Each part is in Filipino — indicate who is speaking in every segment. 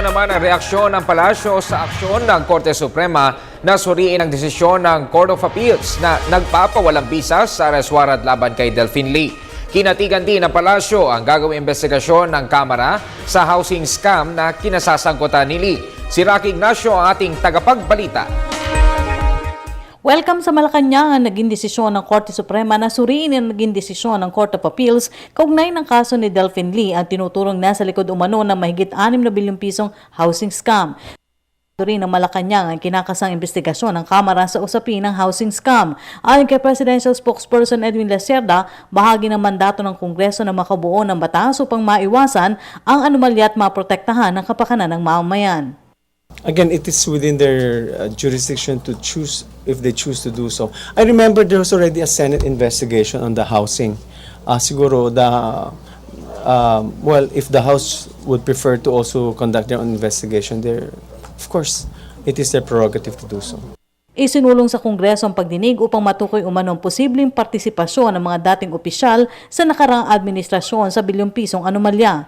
Speaker 1: naman ang reaksyon ng palasyo sa aksyon ng Korte Suprema na suriin ang desisyon ng Court of Appeals na nagpapawalang bisa sa arrest warrant laban kay Delphine Lee. Kinatigan din ng palasyo ang gagawing investigasyon ng Kamara sa housing scam na kinasasangkutan ni Lee. Si Rocky Ignacio ang ating tagapagbalita.
Speaker 2: Welcome sa Malacanang ang naging desisyon ng Korte Suprema na suriin ang naging desisyon ng Court of Appeals kaugnay ng kaso ni Delphine Lee ang tinuturong nasa likod umano ng mahigit 6 na bilyong pisong housing scam. Rin ng Malacanang ang kinakasang investigasyon ng Kamara sa usapin ng housing scam. Ayon kay Presidential Spokesperson Edwin Lacerda, bahagi ng mandato ng Kongreso na makabuo ng batas upang maiwasan ang anomalya at maprotektahan ang kapakanan ng mamamayan.
Speaker 3: Again, it is within their jurisdiction to choose if they choose to do so. I remember there was already a Senate investigation on the housing. Siguro well, if the House would prefer to also conduct their own investigation, of course, it is their prerogative to do so.
Speaker 2: Isinulong sa Kongreso ang pagdinig upang matukoy umanong posibleng partisipasyon ng mga dating opisyal sa nakaraang administrasyon sa bilyong pisong anomalya.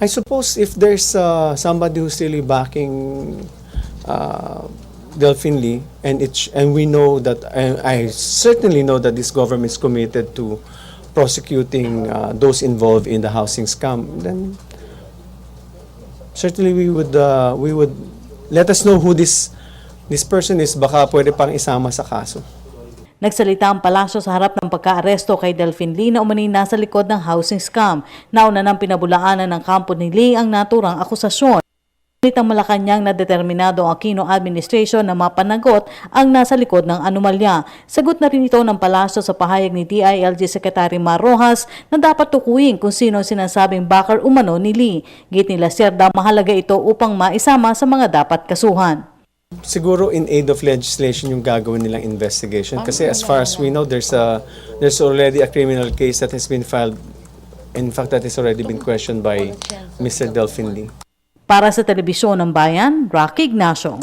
Speaker 3: I suppose if there's somebody who's really backing Delphine Lee, and we know that, I certainly know that this government is committed to prosecuting those involved in the housing scam, then certainly we would let us know who this person is. Baka pwede pang isama sa kaso.
Speaker 2: Nagsalita ang palasyo sa harap ng pagka-aresto kay Delphine Lee na umani nasa likod ng housing scam. Nauna nang pinabulaanan ng kampo ni Lee ang naturang akusasyon. Ang Malacanang na determinado ang Aquino administration na mapanagot ang nasa likod ng anomalya. Sagot na rin ito ng palasyo sa pahayag ni DILG Secretary Mar Rojas na dapat tukuyin kung sino sinasabing backer umano ni Lee. Git ni Lacerda, mahalaga ito upang maisama sa mga dapat kasuhan.
Speaker 3: Siguro in aid of legislation yung gagawin nilang investigation kasi as far as we know there's already a criminal case that has been filed. In fact, that has already been questioned by Mr. Delphine Lee.
Speaker 2: Para sa Telebisyon ng Bayan, Rocky Ignacio.